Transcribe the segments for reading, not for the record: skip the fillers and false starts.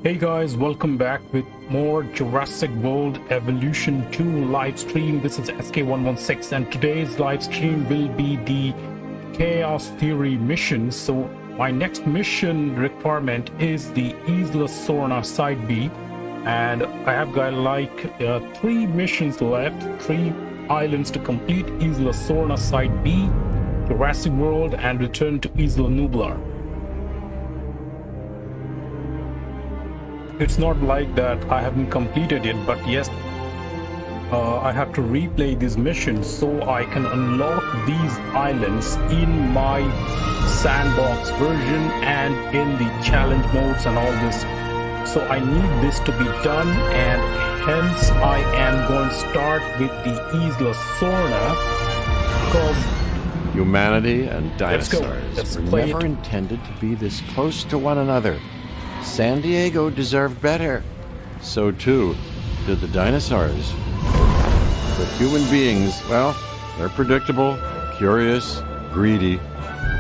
Hey guys, welcome back with more Jurassic World Evolution 2 live stream. This is SK116 and today's live stream will be the Chaos Theory mission. So my next mission requirement is the Isla SORNA Side B, and I have got like 3 missions left, 3 islands to complete: Isla SORNA Side B, Jurassicworld, and return to Isla Nublar. It's not like that I haven't completed it, but yes, I have to replay these missions so I can unlock these islands in my sandbox version and in the challenge modes and all this. So I need this to be done, and hence I am going to start with the Isla SORNA because humanity and dinosaurs were never intended to be this close to one another. San Diego deserved better. So too did the dinosaurs. But human beings, well, they're predictable, curious, greedy.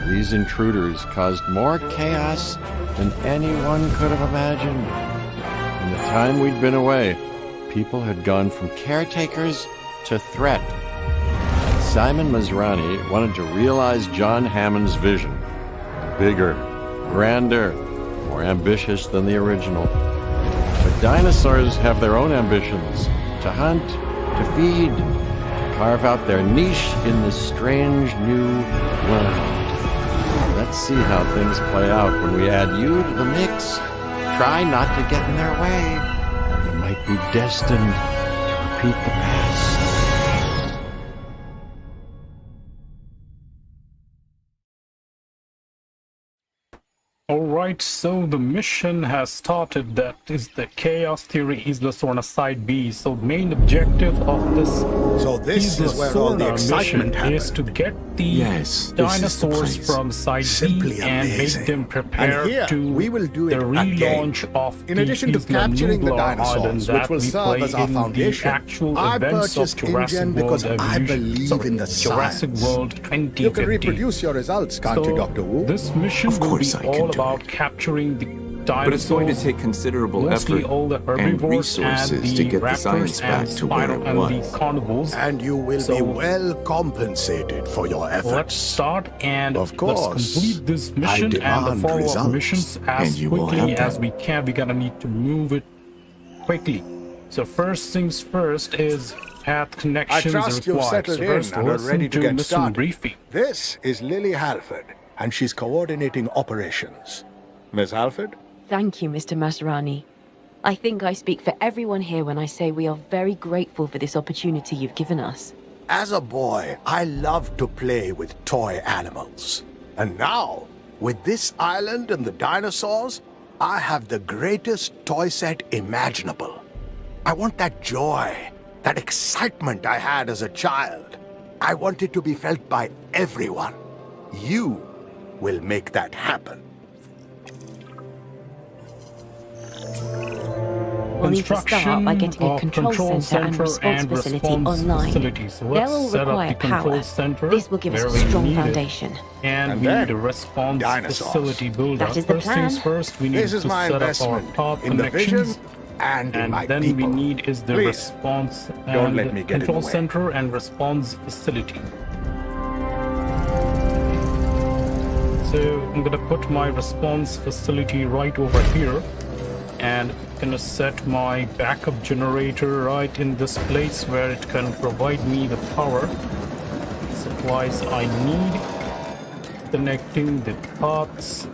These intruders caused more chaos than anyone could have imagined. In the time we'd been away, people had gone from caretakers to threat. Simon Masrani wanted to realize John Hammond's vision. Bigger, grander, more ambitious than the original. But dinosaurs have their own ambitions: to hunt, to feed, to carve out their niche in this strange new world. Let's see how things play out when we add you to the mix. Try not to get in their way. You might be destined to repeat the past. Alright, so the mission has started. That is the Chaos Theory Isla SORNA Side B. So the main objective of this is where all the excitement is to get the dinosaurs from Side B and make them prepare to the relaunch of in addition to capturing the dinosaurs, which will serve as our foundation. I purchased InGen because I believe in the Jurassic World 2050. You can reproduce your results, can't you, Dr. Wu? This mission will be all about capturing the dinosaurs, but it's going to take considerable effort all the and resources to get the science back to where it was. The carnivores. And you will be well compensated for your efforts. Let's start and of course, let's complete this mission and the follow-up missions as quickly as we can. We're gonna need to move it quickly. So first things first is path connections I trust required. You've settled so in and are ready to get started. Briefing. This is Lily Halford, and she's coordinating operations. Miss Halford? Thank you, Mr. Masrani. I think I speak for everyone here when I say we are very grateful for this opportunity you've given us. As a boy, I loved to play with toy animals. And now, with this island and the dinosaurs, I have the greatest toy set imaginable. I want that joy, that excitement I had as a child. I want it to be felt by everyone. You will make that happen. We'll need to start by getting a control center and response facility online. So they'll all require power. This will give us a strong foundation. And we need a response facility builder. That is the plan. Things first, we need to set up our path connections. And then we need is the response and control center and response facility. So I'm gonna put my response facility right over here, and I'm gonna set my backup generator right in this place where it can provide me the power supplies I need. Connecting the paths.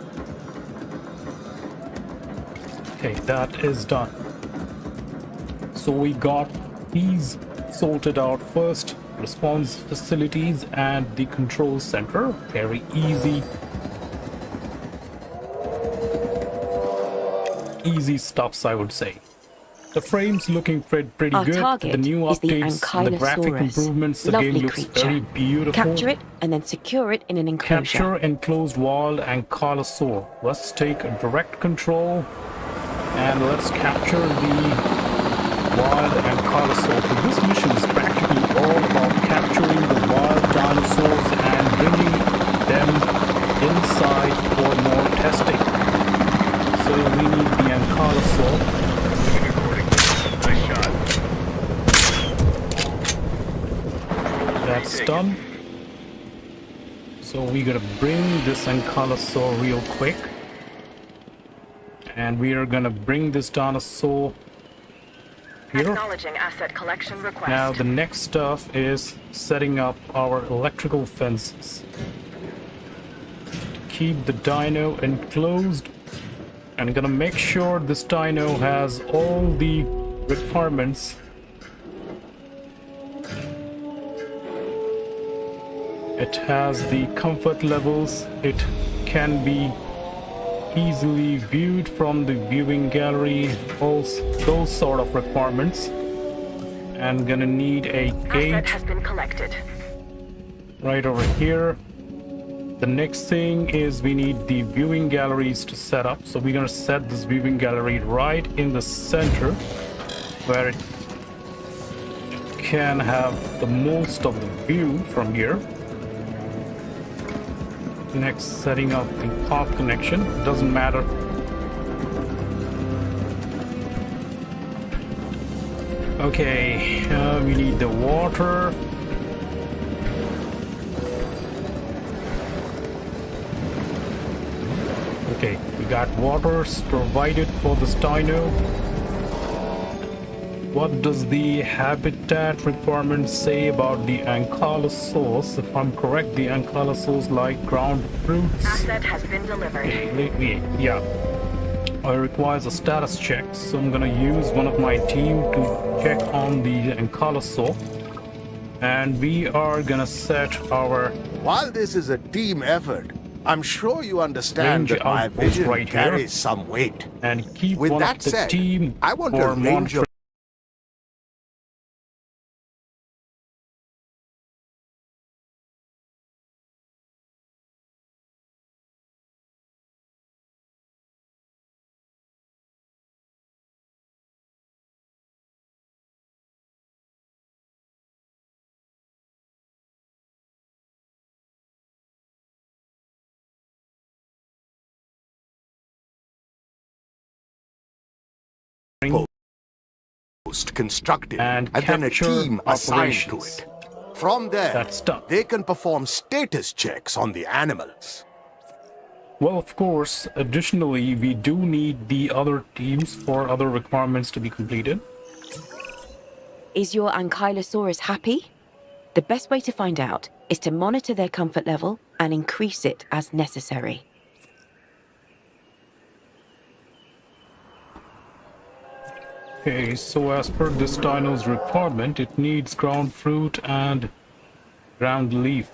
Okay, that is done. So we got these sorted out first: response facilities and the control center. Very easy stuffs, I would say. The frame's looking pretty good. The new updates, the graphic improvements, the game looks very beautiful. Capture it and then secure it in an enclosure. Capture enclosed wild Ankylosaurus. Let's take a direct control and let's capture the wild Ankylosaurus. So this mission is practically all about capturing the wild dinosaurs and bringing them inside for more testing. So we need the Ankylosaurus. that's done. So we gotta bring this Ankylosaur real quick. And we are gonna bring this dinosaur here. Acknowledging asset collection request. Now the next stuff is setting up our electrical fences. Keep the dino enclosed. And gonna make sure this dino has all the requirements. It has the comfort levels. It can be easily viewed from the viewing gallery, those sort of requirements. And gonna need a gate Asset has been collected. right over here. The next thing is we need the viewing galleries to set up. So we're gonna set this viewing gallery right in the center where it can have the most of the view from here. Next, setting up the park connection. Doesn't matter. Okay, we need the water. Okay, we got waters provided for this dino. What does the habitat requirement say about the Ankylosaurus? If I'm correct, the Ankylosaurus like ground fruits. Asset has been delivered. Yeah. It requires a status check, so I'm gonna use one of my team to check on the Ankylosaur. And we are gonna set our... While this is a team effort, I'm sure you understand that my vision right carries here. some weight. And keep With one that of the said, team I want for to arrange your post constructed and then a capture team assigned to operations. it. From there, That's done. they can perform status checks on the animals. Well, of course, additionally, we do need the other teams for other requirements to be completed. Is your Ankylosaurus happy? The best way to find out is to monitor their comfort level and increase it as necessary. Okay, so as per this dino's requirement, it needs ground fruit and ground leaf.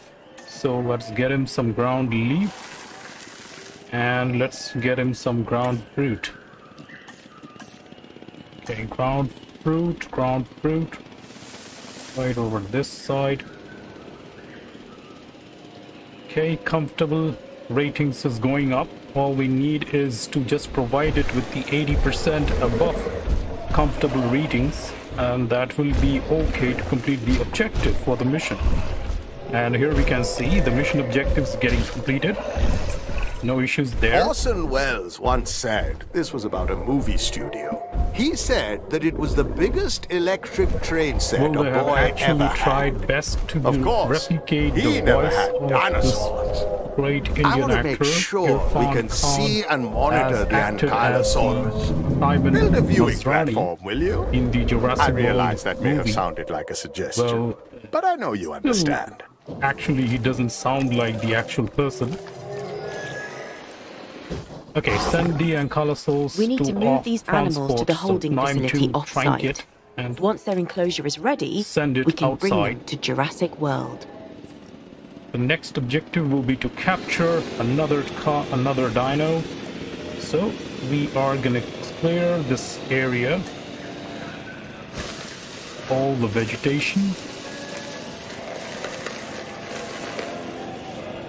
So let's get him some ground leaf and let's get him some ground fruit. Okay, ground fruit, right over this side. Okay, comfortable ratings is going up. All we need is to just provide it with the 80% above comfortable readings, and that will be okay to complete the objective for the mission. And here we can see the mission objectives getting completed. No issues there. Orson Welles once said this was about a movie studio. He said that it was the biggest electric train set Well, they a have boy actually ever tried had. best to Of course, replicate he the never voice had of dinosaurs. this great Indian I want to actor, make sure we Irfan can Khan, see and monitor as the acted as the Ankylosaurus. Ivan Build a viewing Nasrani platform, will you? in the Jurassic I realize World that may have movie. sounded like a suggestion, Well, but I know you understand. Actually, he doesn't sound like the actual person. Okay, send the Ankylosaurus We need to move these animals to the holding facility off-site. off-site. Once their enclosure is ready, Send it we can bring them outside. to Jurassic World. The next objective will be to capture another dino. So we are gonna clear this area, all the vegetation.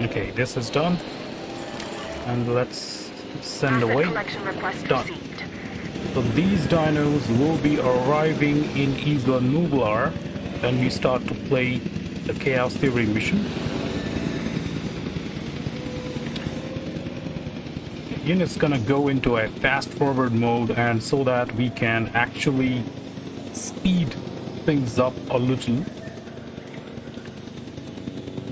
Okay, this is done, and let's send Asset away. collection request Done. received. So these dinos will be arriving in Isla Nublar when we start to play the Chaos Theory mission. It's gonna go into a fast forward mode, and so that we can actually speed things up a little.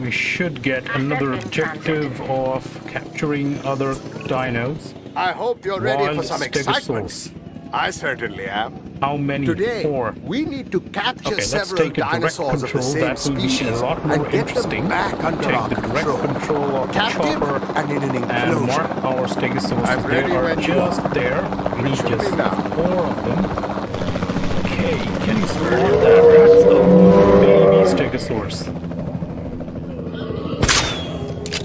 we should get another objective of capturing other dinos. I hope you're ready for Wild some excitement. Stegosaurus. I certainly am. How many? Today, 4. we need to capture Okay, let's several take a direct dinosaurs of the control. same That will be species a lot more and get interesting. them back under Take our the direct control. control of the Captive chopper and in an and enclosure. mark our Stegosaurus. I'm They ready are when you just are. there. We need should just be now. 4 of them. Okay, can you spot that? That's a baby Stegosaurus.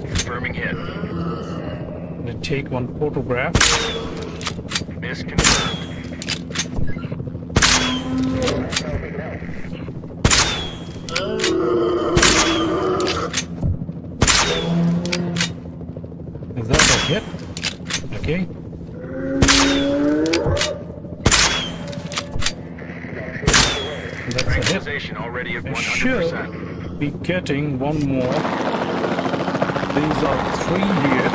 Confirming hit. I'm gonna take one photograph. Miss confirmed. Is that a hit? Okay. That's a hit. Tranquilization already at I 100%. should be getting one more. These are 3 here.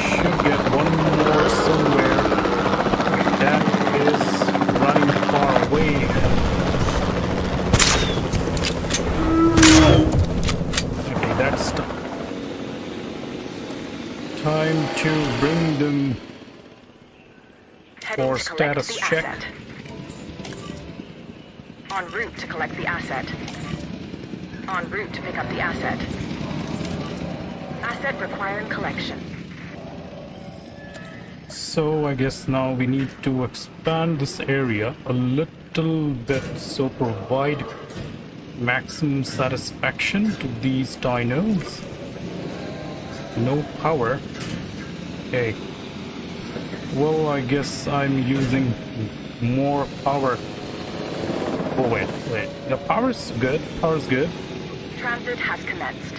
Should get one more somewhere. That is running far away. Okay, that's time to bring them Heading for to collect status the check. asset. En route to collect the asset. En route to pick up the asset. Asset requiring collection. So I guess now we need to expand this area a little bit, so provide maximum satisfaction to these dinos. No power. Okay. Well, I guess I'm using more power. Oh wait. The power's good. Power's good. Transit has commenced.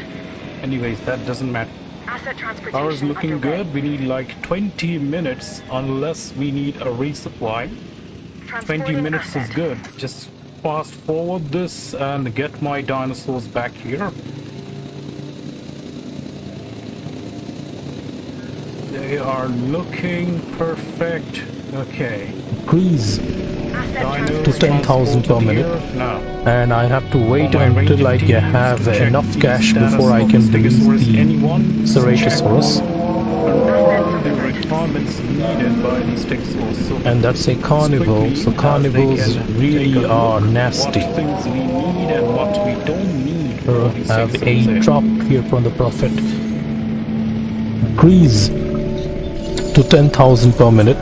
Anyways, that doesn't matter. Asset transportation Power's looking underway. good. We need like 20 minutes unless we need a resupply. 20 Transporting minutes is asset. good. Just fast forward this and get my dinosaurs back here. They are looking perfect. Okay. Increase Asset to 10,000 per minute. No. and I have to wait My until I ranger team have needs to check enough the cash status before I of can the release Stegosaurus. the Anyone? Ceratosaurus, Check all the requirements needed by the Stegosaurus. So and that's a carnivore, so carnivores really are nasty. What things we need and what we don't need. for these Have Stegosaurus. a drop here from the Prophet. Increase to 10,000 per minute,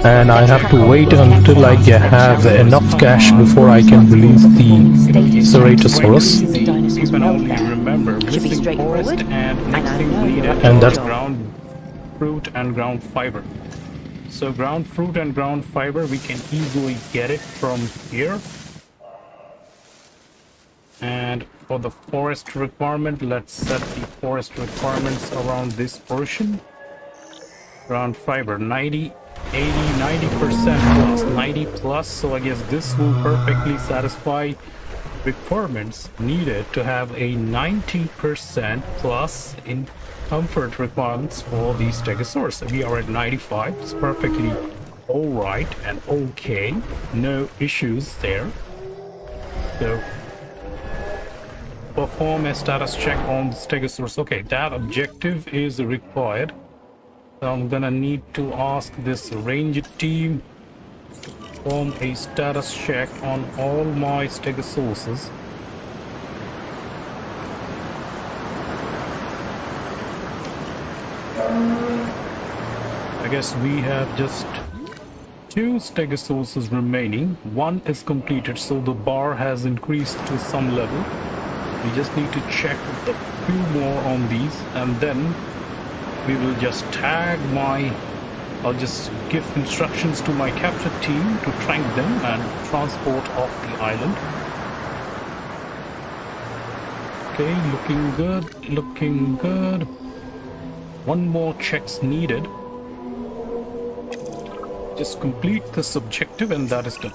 and I have to wait until I have enough cash before I can release the Ceratosaurus. You can only remember Should be missing forest straightforward, and next and I thing know needed what And is that's- ground fruit and ground fiber. So ground fruit and ground fiber, we can easily get it from here. And for the forest requirement, let's set the forest requirements around this portion. Ground fiber 90, 80, 90% plus, 90 plus. So I guess this will perfectly satisfy requirements needed to have a 90% plus in comfort requirements for the Stegosaurus. We are at 95. It's perfectly alright and okay. No issues there. So perform a status check on the Stegosaurus. Okay, that objective is required. So I'm gonna need to ask this ranger team to perform a status check on all my Stegosauruses. I guess we have just 2 Stegosauruses remaining. 1 is completed, so the bar has increased to some level. We just need to check a few more on these, and then we will just tag I'll just give instructions to my capture team to track them and transport off the island. Okay, looking good, looking good. 1 more check's needed. Just complete this objective and that is done.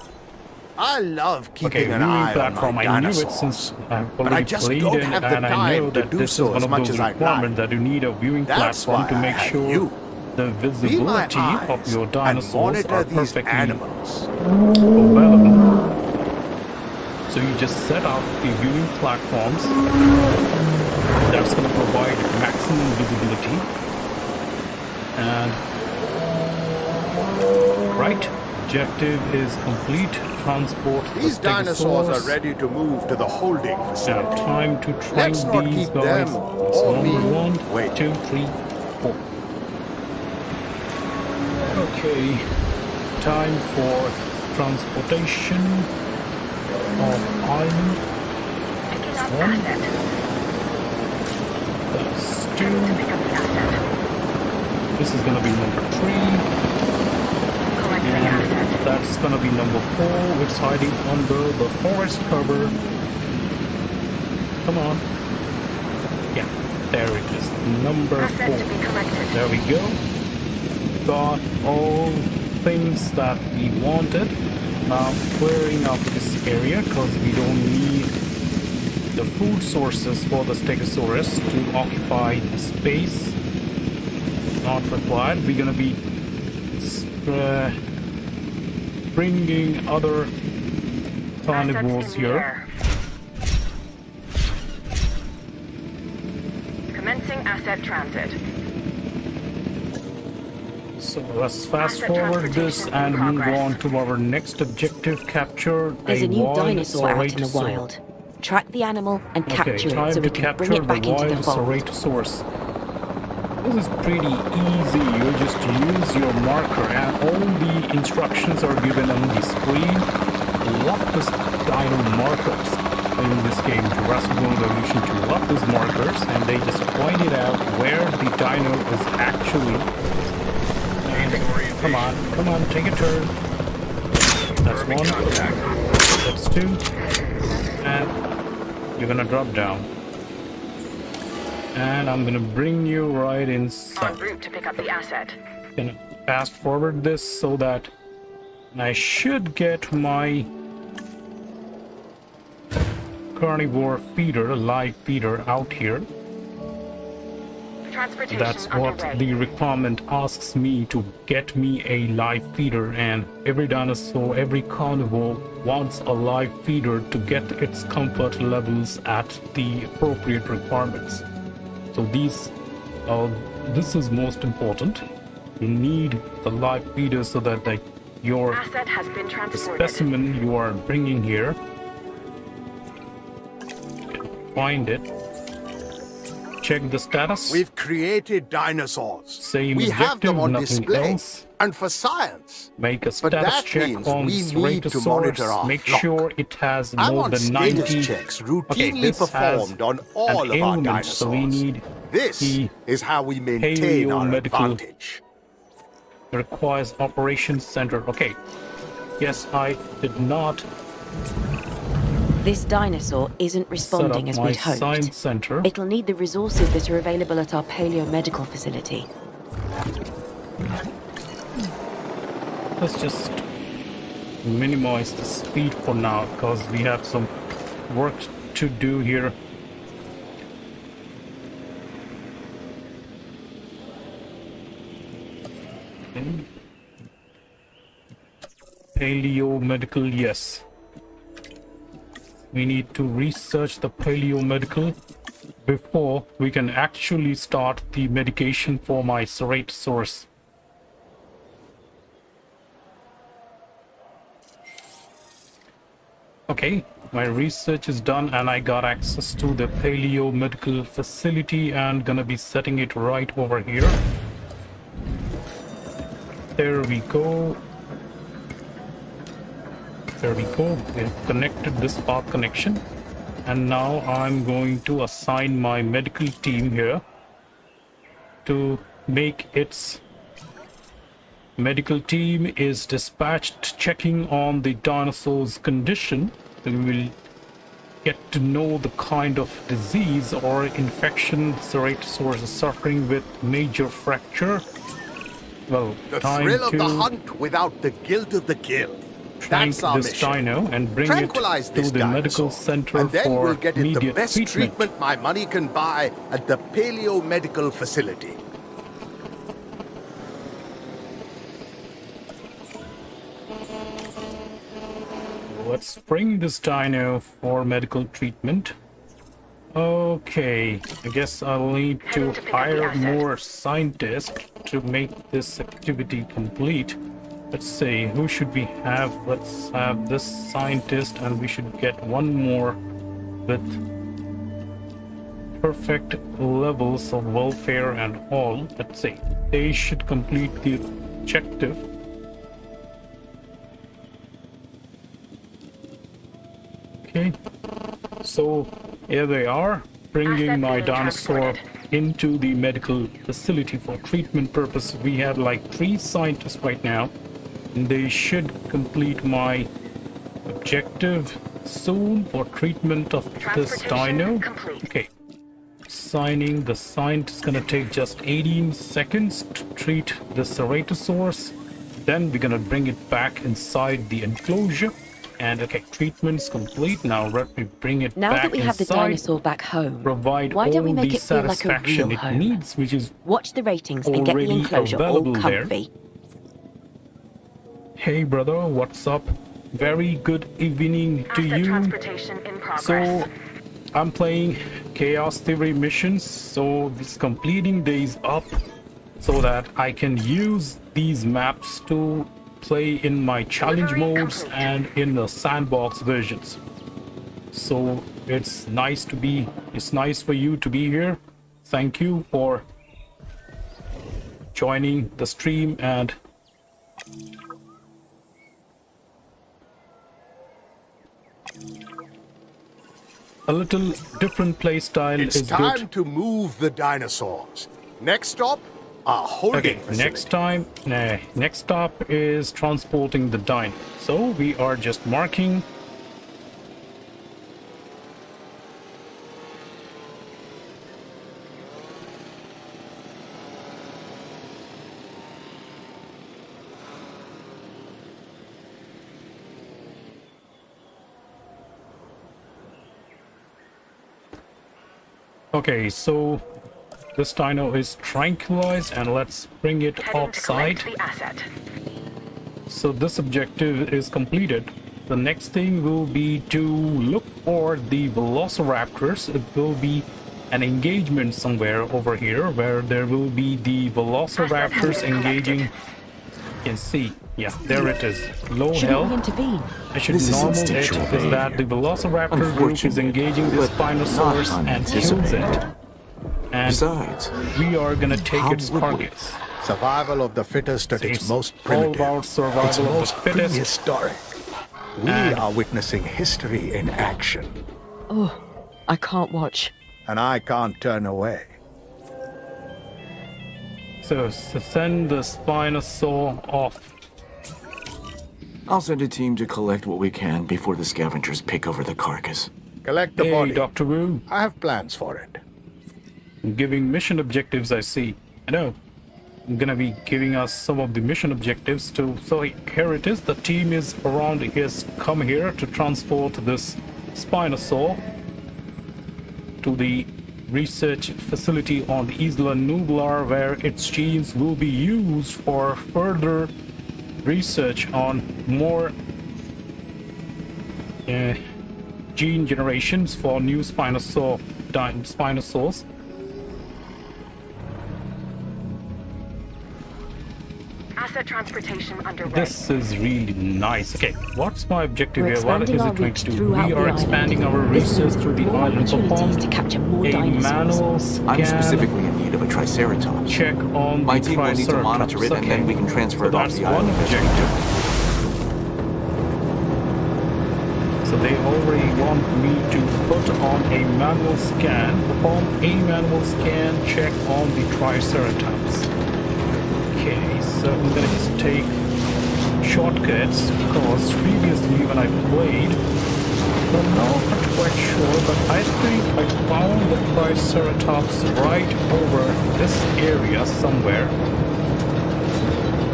I love keeping Okay, an viewing eye on platform. my I knew dinosaurs. it since I've But I already just played don't it, have the and I know time to that do this so is one as of much those as I'd requirements like. that you need a viewing That's platform why to I make have sure you. the Be my visibility of eyes your and dinosaurs monitor are these perfectly animals. available. So you just set out the viewing platforms. That's going to provide maximum visibility. And right, objective is complete. Transport the These dinosaurs Stegosaurus. are ready to move to the holding Now, facility. time to train Let's not these keep guys. them It's or number me 1, waiting. 2, 3, 4. Okay, time for transportation of island. Picking up One. asset. That's To 2. pick up the asset. This is gonna be number 3. Collecting And asset. that's gonna be number 4. It's hiding under the forest cover. Come on. Yeah, there it is. Number 4. Asset to be collected. There we go. Got all things that we wanted. Now clearing up this area because we don't need the food sources for the Stegosaurus to occupy the space. Not required. We're gonna be bringing other carnivores Assets in the here. air. Commencing asset transit. So let's fast Asset forward this transportation in and move progress. on to our next objective: capture There's a new wild dinosaur out in the Ceratosaurus. wild. Track the animal and Okay, capture time it so to we can capture bring it back the into the wild fold. Ceratosaurus. This is pretty easy. You just use your marker and all the instructions are given on the screen. Love this dino markers in this game, Jurassic World Evolution 2. Love these markers and they just pointed out where the dino is actually. And come on, take a turn. That's Confirming 1. contact. That's 2. And you're gonna drop down. And I'm gonna bring you right En inside. route to pick up the asset. Gonna fast forward this so that I should get my carnivore feeder, live feeder out here. Transportation That's what underway. the requirement asks me, to get me a live feeder, and every dinosaur, every carnivore wants a live feeder to get its comfort levels at the appropriate requirements. So this is most important. You need the live feeder so that your Asset has been transported. specimen you are bringing here, find it, check the status. We've created dinosaurs. Same we have them objective, on nothing display. else. And for science. Make a But status that check means on we need to monitor Ceratosaurus. our Make flock. sure it has I more want than status 90. checks Okay, routinely this has performed on all an of our ailment, dinosaurs. so we need This the is how we maintain our paleomedical- advantage. requires operations center. Okay. Yes, I did not This dinosaur isn't set responding up as my we'd hoped. science center. It'll need the resources that are available at our paleomedical facility. Let's just minimize the speed for now because we have some work to do here. Okay. Paleomedical, yes. We need to research the paleomedical before we can actually start the medication for my Ceratosaurus. Okay, my research is done and I got access to the paleomedical facility and gonna be setting it right over here. There we go. There we go. We've connected this path connection. And now I'm going to assign my medical team here to make its medical team is dispatched checking on the dinosaur's condition. We will get to know the kind of disease or infection Ceratosaurus is suffering with major fracture. Well, The time thrill of to the hunt without the guilt of the kill. trank That's our this mission. dino and bring Tranquilize it to this the medical dinosaur, center and then for we'll get it the immediate best treatment. treatment my money can buy at the paleomedical facility. Let's bring this dino for medical treatment. Okay, I guess I'll need to hire more scientists to make this activity complete. Let's see, who should we have? Let's have this scientist, and we should get one more with perfect levels of welfare and all. Let's see, they should complete the objective. Okay, so here they are, bringing my dinosaur into the medical facility for treatment purpose. We have like 3 scientists right now, and they should complete my objective soon for treatment of this dino. Okay, signing the scientist is gonna take just 18 seconds to treat the Ceratosaurus. Then we're gonna bring it back inside the enclosure. And okay, treatment's complete. Now let me bring it now back that we have the inside, dinosaur back home, provide why don't we all make the it feel like a satisfaction real it home? needs, which is Watch the ratings and get the already enclosure all available there. comfy. Hey brother, what's up? Very good evening to Asset you. transportation in progress. So I'm playing Chaos Theory missions, so this completing days up so that I can use these maps to play in my challenge modes and in the sandbox versions. So it's nice for you to be here. Thank you for joining the stream, and a little different play style It's is time good. to move the dinosaurs. Next stop, our holding Okay, facility. next stop is transporting the dino. So we are just marking. Okay, so this dino is tranquilized, and let's bring it Heading to offside. collect the asset. So this objective is completed. The next thing will be to look for the velociraptors. It will be an engagement somewhere over here where there will be the velociraptors engaging. You can see, yeah, there it is. Low Shouldn't we health. intervene? I should This is normal it instinctual is that the velociraptor group is Unfortunate, engaging the but Spinosaurus not and kills unanticipated. it. And Besides, we are gonna take how its would we? carcass. Survival of the fittest at its It's most all primitive. about survival It's of the most fittest. prehistoric. We And- are witnessing history in action, Oh, I can't watch. and I can't turn away. So send the Spinosaur off. I'll send a team to collect what we can before the scavengers pick over the carcass. Collect the Hey, body. Dr. Wu, I have plans for it. giving mission objectives, I see. I know. I'm gonna be giving us some of the mission objectives too. So here it is. The team is around. Has come here to transport this Spinosaur to the research facility on the Isla Nublar, where its genes will be used for further research on more gene generations for new Spinosaurs. Asset transportation underway. This is really nice. Okay, what's my objective We're here? What is expanding our it going reach to do? throughout We the are island. expanding our This research through the more island. opportunities Perform to capture more a dinosaurs. manual I'm scan. specifically in need of a Triceratops. Check on My the team will need to Triceratops. monitor it, and then we can transfer So it off that's the one island. objective. So they already want me to put on a manual scan, perform a manual scan check on the Triceratops. Okay, so I'm gonna just take shortcuts because previously when I played, I'm not quite sure, but I think I found the Triceratops right over this area somewhere.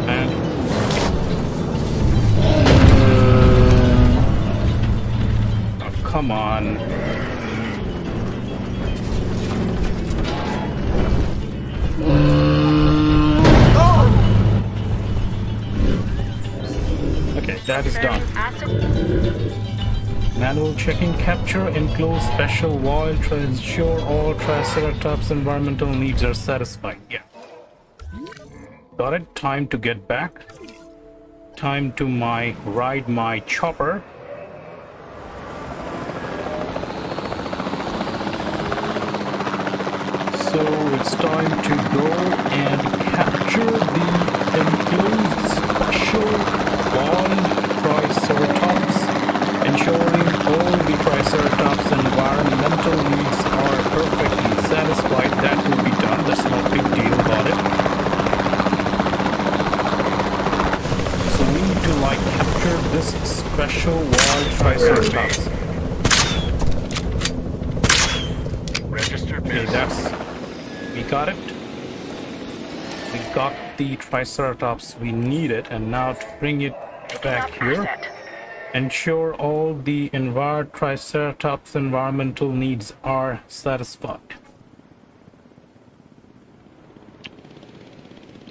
And oh, come on. Okay, that is done. Manual checking, capture, enclose, special, wild, to ensure all Triceratops environmental needs are satisfied. Yeah. Got it. Time to get back. Time to ride my chopper. So it's time to go and capture the enclosed special wild Triceratops, ensuring all the Triceratops environmental needs are perfectly satisfied. That will be done. That's not a big deal about it. So we need to capture this special wild Triceratops. Registered Okay, miss. we got it. We got the Triceratops we needed, and now to bring it back here, ensure all the Triceratops environmental needs are satisfied.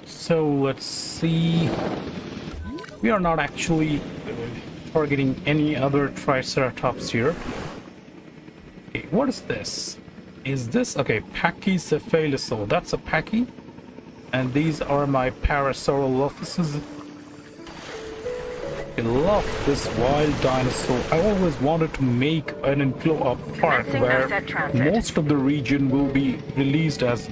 So let's see. We are not actually targeting any other Triceratops here. Okay, what is this? Is this okay? Pachycephalosaur. That's a pachy, and these are my Parasaurolophuses. I love this wild dinosaur. I always wanted to make an enclosure park where most of the region will be released as.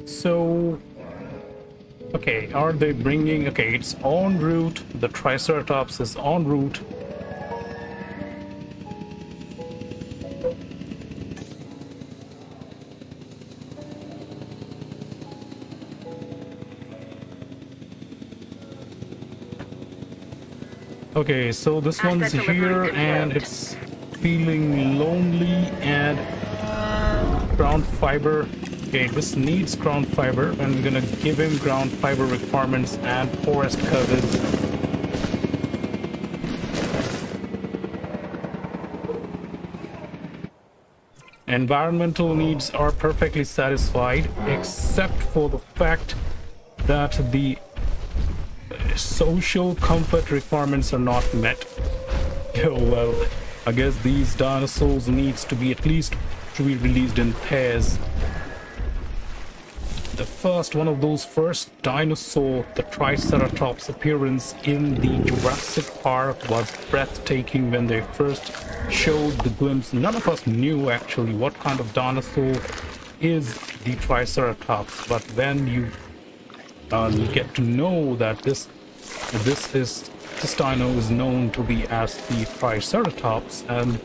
So, okay, are they bringing, okay, it's en route, the Triceratops is en route. Okay, so this one's here and it's feeling lonely and ground fiber. Okay, this needs ground fiber. I'm gonna give him ground fiber requirements and forest coverage. Environmental needs are perfectly satisfied, except for the fact that the social comfort requirements are not met. Oh well, I guess these dinosaurs needs to be at least to be released in pairs. The first one of those first dinosaur, the Triceratops appearance in the Jurassic Park was breathtaking when they first showed the glimpse. None of us knew actually what kind of dinosaur is the Triceratops, but when you get to know that this dino is known to be as the Triceratops, and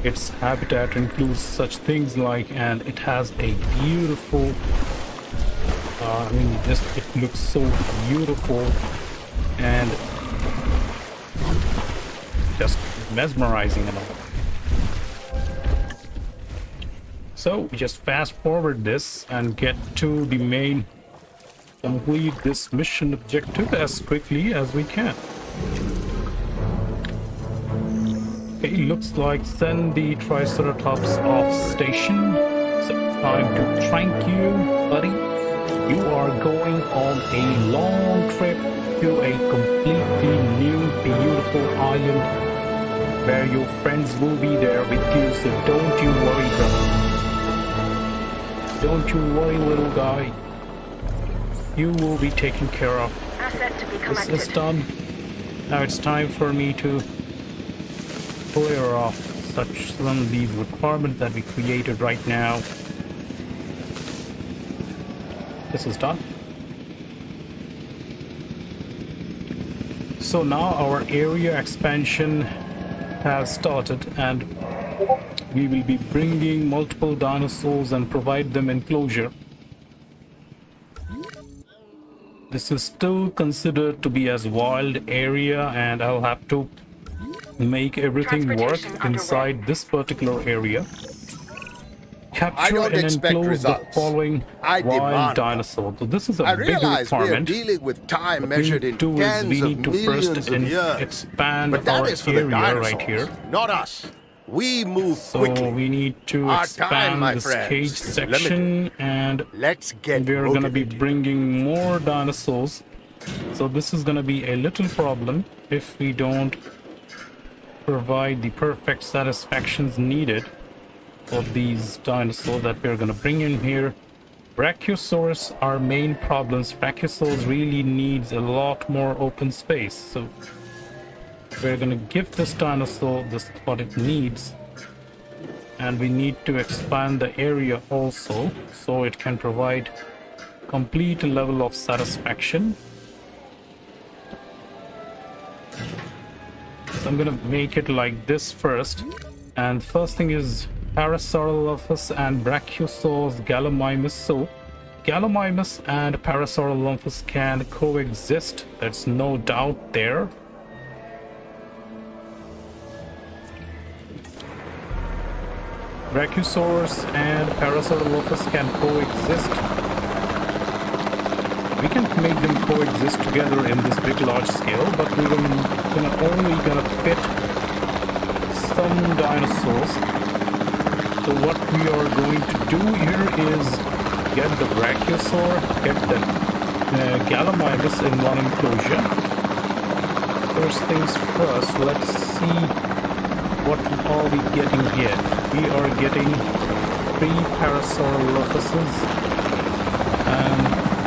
its habitat includes such things like, and it has a beautiful I mean, just it looks so beautiful and just mesmerizing and all. So we just fast forward this and get to the main, complete this mission objective as quickly as we can. Okay, looks like send the Triceratops off station. So time to thank you, buddy. You are going on a long trip to a completely new, beautiful island where your friends will be there with you, so don't you worry, brother. Don't you worry, little guy. You will be taken care of. Asset to be collected. This is done. Now it's time for me to clear off some of these requirements that we created right now. This is done. So now our area expansion has started, and we will be bringing multiple dinosaurs and provide them enclosure. This is still considered to be as wild area, and I'll have to make everything work inside this particular area. capture don't and expect enclose the results. following I wild demand them. dinosaur. So this is a I big realize we are requirement. dealing with time What we measured need in to do is tens we of need to millions first of years. expand But that our is for the area dinosaurs, right here. not us. We move So quickly. we need to Our expand time, my this friends, cage is section, and Let's get we're going to be motivated. bringing more dinosaurs. So this is going to be a little problem if we don't provide the perfect satisfactions needed for these dinosaurs that we're going to bring in here. Brachiosaurus are main problems. Brachiosaurus really needs a lot more open space. So we're going to give this dinosaur this what it needs. And we need to expand the area also so it can provide complete level of satisfaction. So I'm gonna make it like this first. And first thing is Parasaurolophus and Brachiosaurus Gallimimus. So Gallimimus and Parasaurolophus can coexist. There's no doubt there. Brachiosaurus and Parasaurolophus can coexist. We can make them coexist together in this big large scale, but we're only gonna fit some dinosaurs. So what we are going to do here is get the Brachiosaur, get the Gallimimus in one enclosure. First things first, let's see what are we getting here. We are getting 3 Parasaurolophuses, and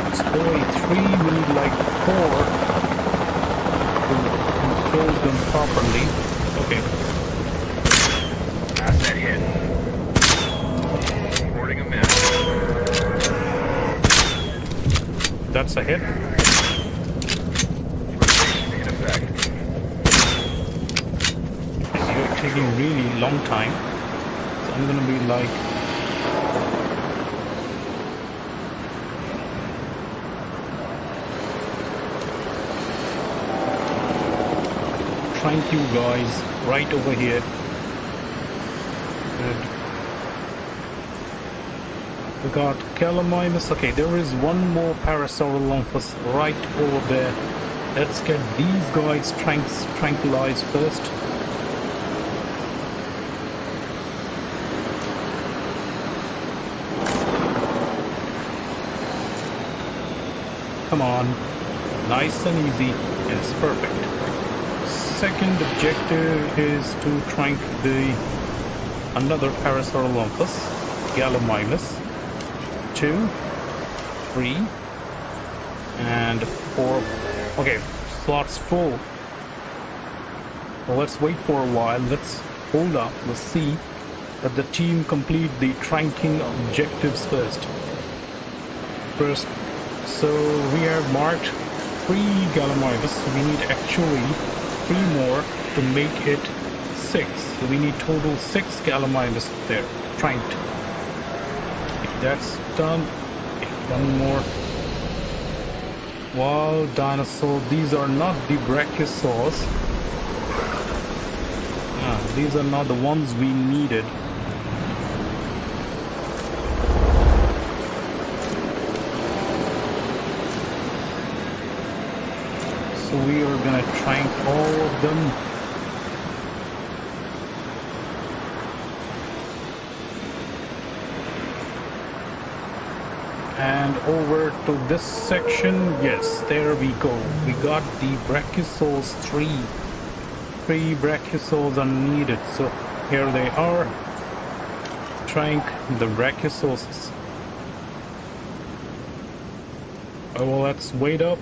it's only 3, we need like 4 to enclose them properly. Okay. Asset hit. Reporting a miss. That's a hit. Relocation in effect. You're taking really long time. So I'm gonna be like thank you guys right over here. Good. We got Gallimimus. Okay, there is one more Parasaurolophus right over there. Let's get these guys tranquilized first. Come on. Nice and easy. It's perfect. Second objective is to trank another Parasaurolophus, Gallimimus. 2, 3, and 4. Okay, slots full. Well, let's wait for a while. Let's hold up. Let's see that the team complete the tranking objectives first. So we have marked 3 Gallimimus. We need actually 3 more to make it 6. So we need total 6 Gallimimus there, tranked. If that's done, okay, one more. Wild dinosaur. These are not the Brachiosaurs. These are not the ones we needed. So we are gonna trank all of them. And over to this section, yes, there we go. We got the Brachiosaurs 3. 3 Brachiosaurs are needed, so here they are. Trank the Brachiosaurs. Well, let's wait up.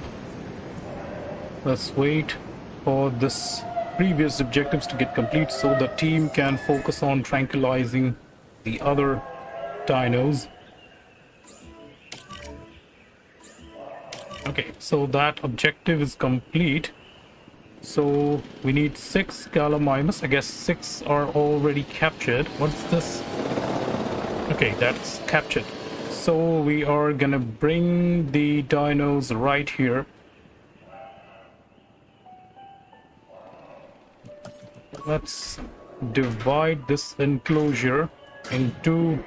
Let's wait for this previous objectives to get complete so the team can focus on tranquilizing the other dinos. Okay, so that objective is complete. So we need 6 Gallimimus. I guess 6 are already captured. What's this? Okay, that's captured. So we are gonna bring the dinos right here. Let's divide this enclosure into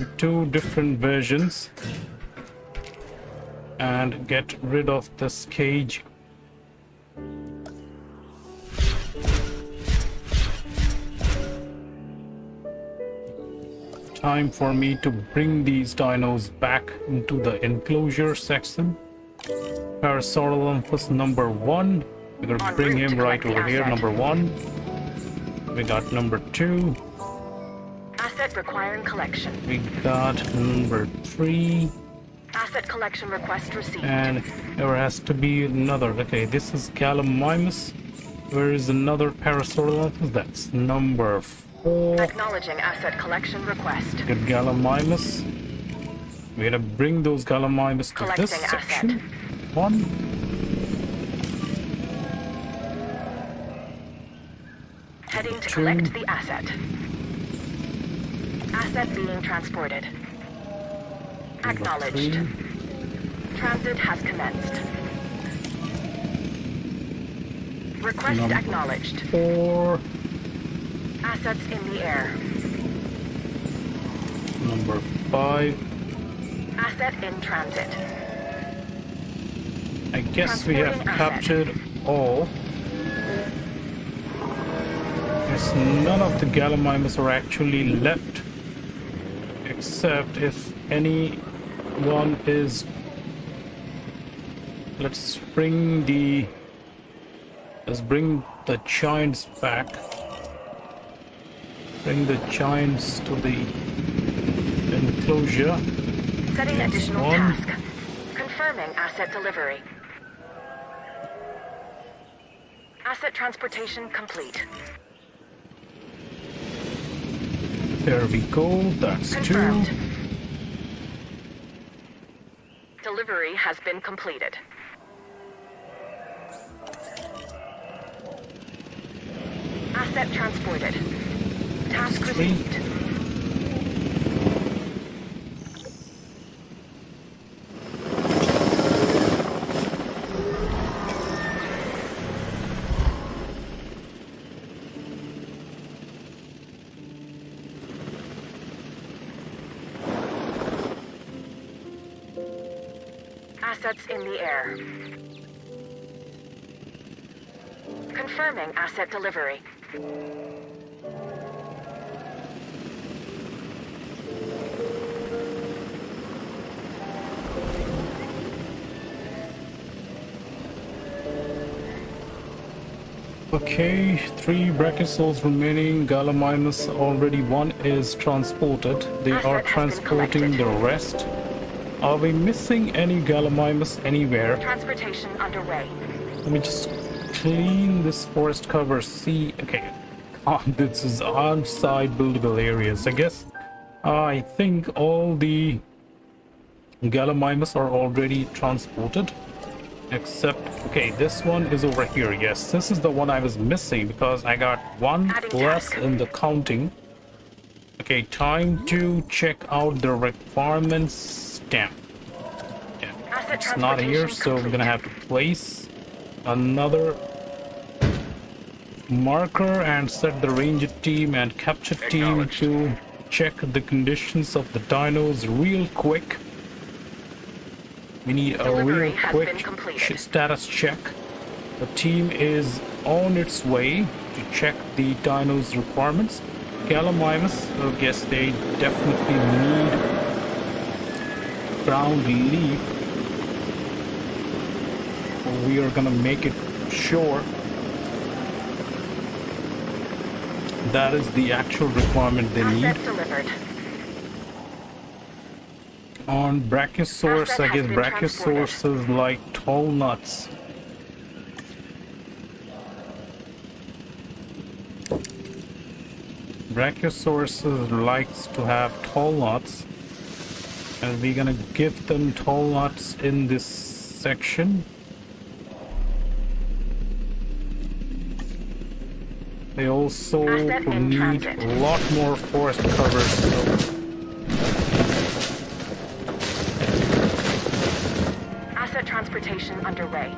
two different versions and get rid of this cage. Time for me to bring these dinos back into the enclosure section. Parasaurolophus number 1. We're gonna bring him right over here. Number 1. We got number 2. Asset requiring collection. We got number 3. Asset collection request received. And there has to be another. Okay, this is Gallimimus. Where is another Parasaurolophus? That's number 4. Acknowledging asset collection request. Get Gallimimus. We're gonna bring those Gallimimus to Collecting this section. asset. 1. Heading to 2. collect the asset. Asset being transported. Acknowledged. 3. Transit has commenced. Request Number acknowledged. 4. Assets in the air. Number 5. Asset in transit. I guess we have Transporting asset. captured all. Yes, none of the Gallimimus are actually left, except if any one is. Let's bring the giants back. Bring the giants to the enclosure. Setting That's additional 1. task. Confirming asset delivery. Asset transportation complete. There we go. That's 2. Confirmed. Delivery has been completed. Asset transported. Task 3. received. Assets in the air. Confirming asset delivery. Okay, 3 Brachiosaurs remaining. Gallimimus already 1 is transported. They Asset are has been transporting the collected. rest. Are we missing any Gallimimus anywhere? Transportation underway. Let me just clean this forest cover. See, okay. This is on-site buildable areas, I guess. I think all the Gallimimus are already transported. Except, okay, this one is over here. Yes, this is the one I was missing because I got 1 Adding less task. in the counting. Okay, time to check out the requirements. Damn. Asset It's not here, transportation so we're gonna have to place another marker and set the ranger team and capture team to check the conditions of the dinos real quick. We need a Delivery real has quick been completed. status check. The team is on its way to check the dinos requirements. Gallimimus, I guess they definitely need ground leaf. We are gonna make it sure that is the actual requirement they need. Asset delivered. On Brachiosaurus, Asset I has guess been Brachiosaurus is like tall nuts. Brachiosaurus likes to have tall nuts, and we're gonna give them tall nuts in this section. They also Asset in need transit. a lot more forest cover, so Asset transportation underway.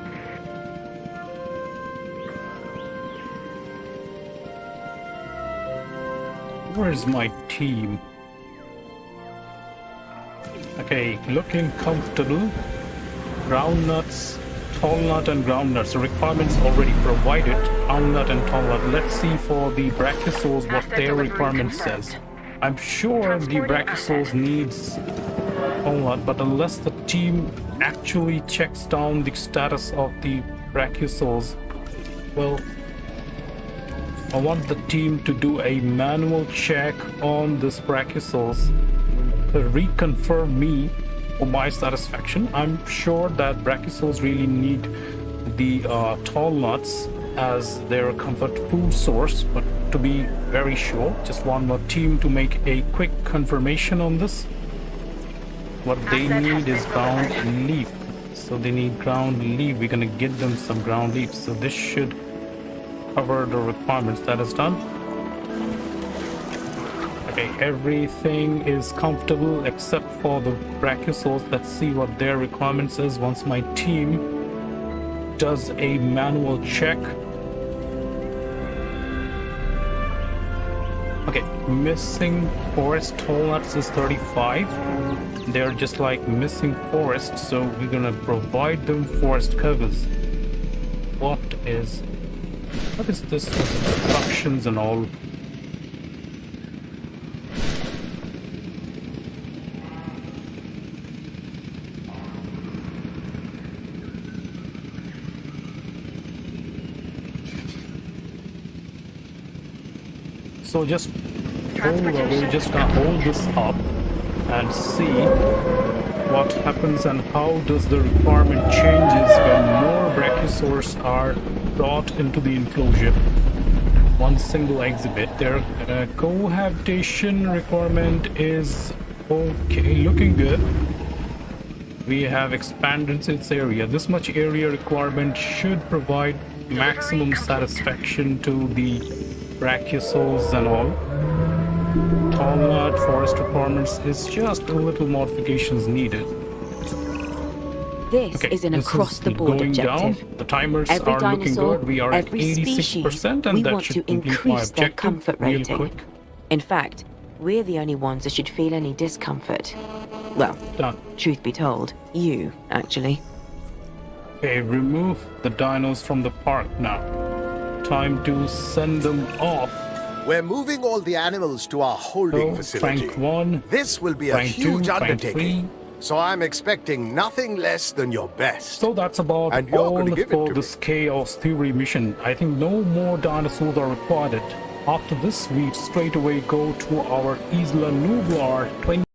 where's my team? Okay, looking comfortable. Groundnuts, tall nut and groundnuts. The requirements already provided. Groundnut and tall nut. Let's see for the brachiosaurs what their requirement says. I'm sure the brachiosaurs needs tall nut, but unless the team actually checks down the status of the brachiosaurs, well, I want the team to do a manual check on this brachiosaurs to reconfirm me for my satisfaction. I'm sure that brachiosaurs really need the tall nuts as their comfort food source, but to be very sure, just want my team to make a quick confirmation on this. What they need is ground leaf, so they need ground leaf. We're gonna get them some ground leaf, so this should cover the requirements. That is done. Okay, everything is comfortable except for the brachiosaurs. Let's see what their requirements is once my team does a manual check. Okay, missing forest tall nuts is 35. They're just like missing forest, so we're gonna provide them forest covers. What is this instructions and all? So just we're just gonna hold this up and see what happens and how does the requirement changes when more brachiosaurs are brought into the enclosure. One single exhibit. Their cohabitation requirement is okay, looking good. We have expanded its area. This much area requirement should provide maximum satisfaction to the brachiosaurs and all. Tall nut forest requirements is just a little modifications needed. This is an across-the-board objective. Down. The timers Every are looking dinosaur, good. We are at every 86%, species, and we that want should to complete my increase their objective comfort real rating. quick. In fact, we're the only ones that should feel any discomfort. Well, Done. truth be told, you, actually. Okay, remove the dinos from the park now. Time to send them off. We're moving all the animals to our holding facility. Frank 1, This will be a Frank 2, huge Frank undertaking. 3. So I'm expecting nothing less than your best. So that's about And you're all gonna give it for to this me. Chaos Theory mission. I think no more dinosaurs are required. After this, we straight away go to our Isla Nublar 20.